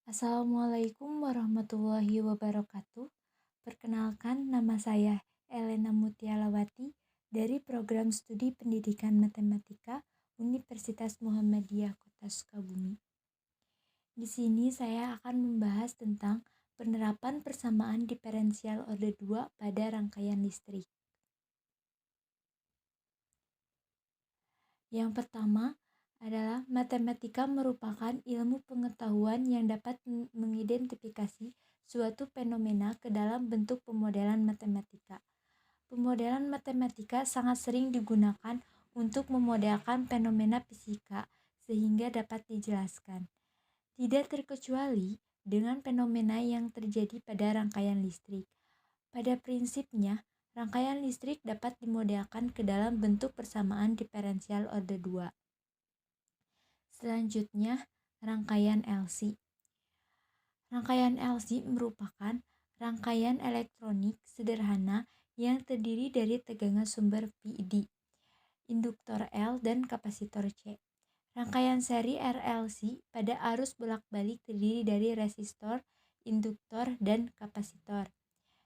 Assalamualaikum warahmatullahi wabarakatuh. Perkenalkan, nama saya Elena Mutialawati dari Program Studi Pendidikan Matematika Universitas Muhammadiyah Kota Sukabumi. Di sini saya akan membahas tentang penerapan persamaan diferensial orde 2 pada rangkaian listrik. Yang pertama adalah matematika merupakan ilmu pengetahuan yang dapat mengidentifikasi suatu fenomena ke dalam bentuk pemodelan matematika. Pemodelan matematika sangat sering digunakan untuk memodelkan fenomena fisika sehingga dapat dijelaskan. Tidak terkecuali dengan fenomena yang terjadi pada rangkaian listrik. Pada prinsipnya, rangkaian listrik dapat dimodelkan ke dalam bentuk persamaan diferensial orde 2. Selanjutnya, rangkaian LC. Rangkaian LC merupakan rangkaian elektronik sederhana yang terdiri dari tegangan sumber VD, induktor L, dan kapasitor C. Rangkaian seri RLC pada arus bolak-balik terdiri dari resistor, induktor, dan kapasitor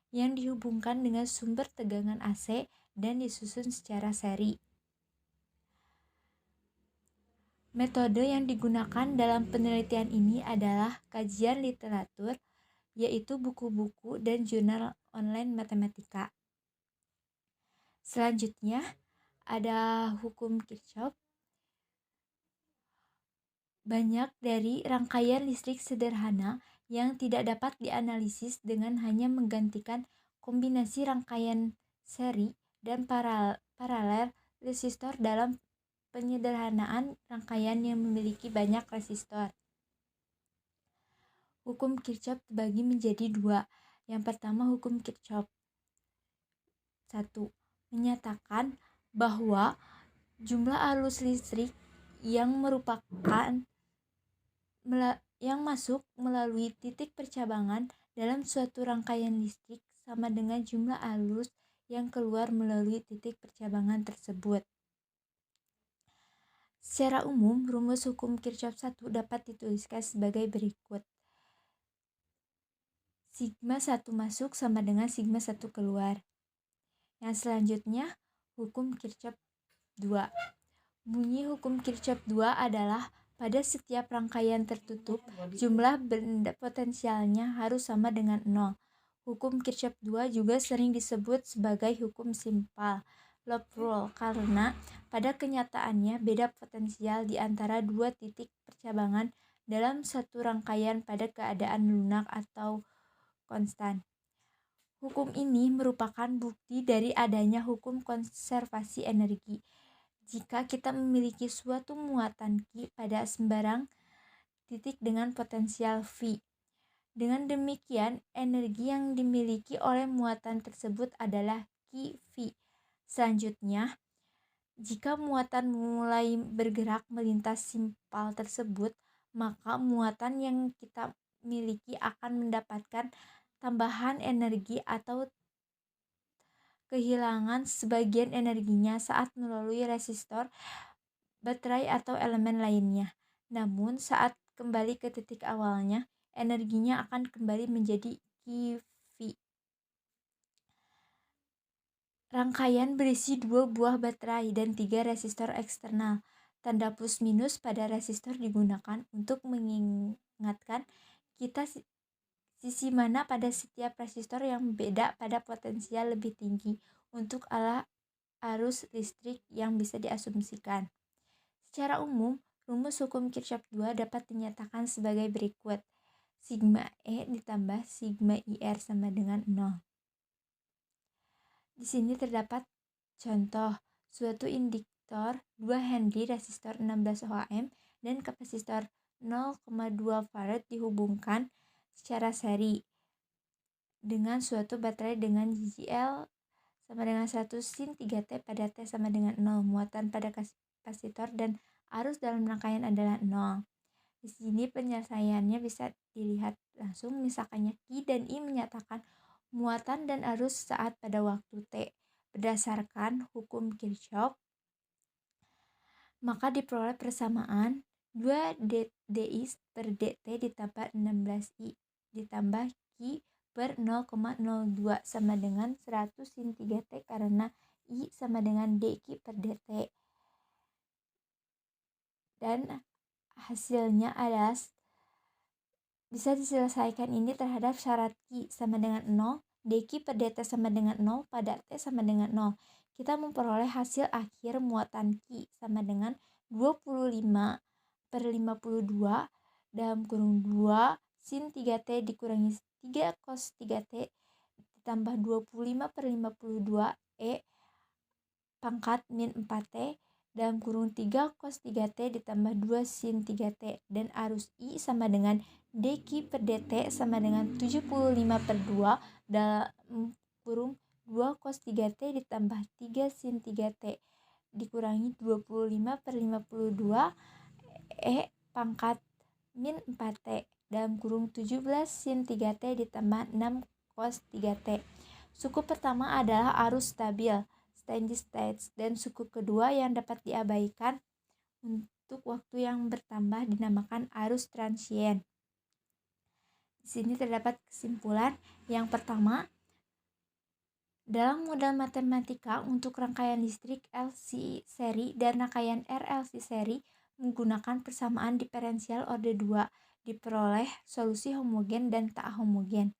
yang dihubungkan dengan sumber tegangan AC dan disusun secara seri. Metode yang digunakan dalam penelitian ini adalah kajian literatur, yaitu buku-buku dan jurnal online matematika. Selanjutnya, ada hukum Kirchhoff. Banyak dari rangkaian listrik sederhana yang tidak dapat dianalisis dengan hanya menggantikan kombinasi rangkaian seri dan paralel resistor dalam penyederhanaan rangkaian yang memiliki banyak resistor. Hukum Kirchhoff terbagi menjadi dua. Yang pertama, hukum Kirchhoff 1. Menyatakan bahwa jumlah arus listrik yang masuk melalui titik percabangan dalam suatu rangkaian listrik sama dengan jumlah arus yang keluar melalui titik percabangan tersebut. Secara umum, rumus hukum Kirchhoff 1 dapat dituliskan sebagai berikut. Sigma 1 masuk sama dengan sigma 1 keluar. Yang selanjutnya, hukum Kirchhoff 2. Bunyi hukum Kirchhoff 2 adalah pada setiap rangkaian tertutup, jumlah benda potensialnya harus sama dengan 0. Hukum Kirchhoff 2 juga sering disebut sebagai hukum simpel, loop rule, karena pada kenyataannya beda potensial di antara dua titik percabangan dalam satu rangkaian pada keadaan lunak atau konstan. Hukum ini merupakan bukti dari adanya hukum konservasi energi. Jika kita memiliki suatu muatan Q pada sembarang titik dengan potensial V. Dengan demikian, energi yang dimiliki oleh muatan tersebut adalah QV. Selanjutnya, jika muatan mulai bergerak melintas simpal tersebut, maka muatan yang kita miliki akan mendapatkan tambahan energi atau kehilangan sebagian energinya saat melalui resistor, baterai, atau elemen lainnya. Namun, saat kembali ke titik awalnya, energinya akan kembali menjadi QV. Rangkaian berisi 2 buah baterai dan 3 resistor eksternal. Tanda plus minus pada resistor digunakan untuk mengingatkan kita sisi mana pada setiap resistor yang beda pada potensial lebih tinggi untuk arus listrik yang bisa diasumsikan. Secara umum, rumus hukum Kirchhoff 2 dapat dinyatakan sebagai berikut. Sigma E ditambah sigma IR sama dengan 0. Di sini terdapat contoh suatu induktor 2 Henry resistor 16 ohm dan kapasitor 0,2 farad dihubungkan secara seri dengan suatu baterai dengan GGL sama dengan 100 sin 3T pada T sama dengan 0. Muatan pada kapasitor dan arus dalam rangkaian adalah 0. Di sini penyelesaiannya bisa dilihat langsung, misalkannya Q dan I menyatakan muatan dan arus saat pada waktu T berdasarkan hukum Kirchhoff, maka diperoleh persamaan 2 DI per DT ditambah 16I ditambah Q per 0,02 sama dengan 100 sin 3T karena I sama dengan dQ per DT. Dan hasilnya adalah bisa diselesaikan ini terhadap syarat Q sama dengan 0, dQ per dt sama dengan 0 pada T sama dengan 0. Kita memperoleh hasil akhir muatan Q sama dengan 25 per 52 dalam kurung 2 sin 3T dikurangi 3 cos 3T ditambah 25 per 52 E pangkat min 4T dalam kurung 3 cos 3T ditambah 2 sin 3T dan arus I sama dengan dQ per dt sama dengan 75 per 2 dalam kurung 2 cos 3T ditambah 3 sin 3T dikurangi 25 per 52 E pangkat min 4T dalam kurung 17 sin 3T ditambah 6 cos 3T. Suku pertama adalah arus stabil steady state dan suku kedua yang dapat diabaikan untuk waktu yang bertambah dinamakan arus transient. Di sini terdapat kesimpulan. Yang pertama, dalam model matematika untuk rangkaian listrik LC seri dan rangkaian RLC seri menggunakan persamaan diferensial orde 2 diperoleh solusi homogen dan tak homogen.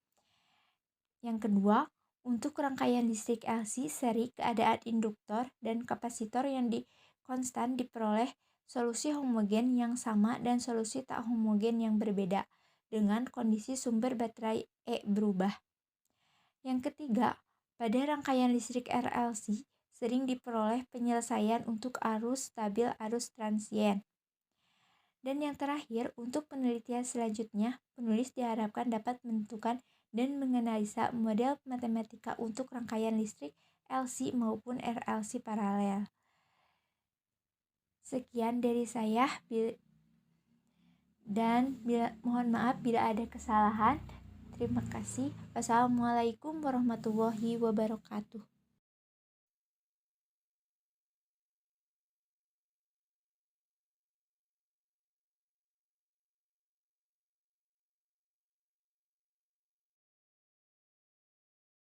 Yang kedua, untuk rangkaian listrik LC seri keadaan induktor dan kapasitor yang konstan diperoleh solusi homogen yang sama dan solusi tak homogen yang berbeda dengan kondisi sumber baterai E berubah. Yang ketiga, pada rangkaian listrik RLC sering diperoleh penyelesaian untuk arus stabil arus transient. Dan yang terakhir, untuk penelitian selanjutnya, penulis diharapkan dapat menentukan dan menganalisa model matematika untuk rangkaian listrik LC maupun RLC paralel. Sekian dari saya dan mohon maaf bila ada kesalahan. Terima kasih. Wassalamualaikum warahmatullahi wabarakatuh.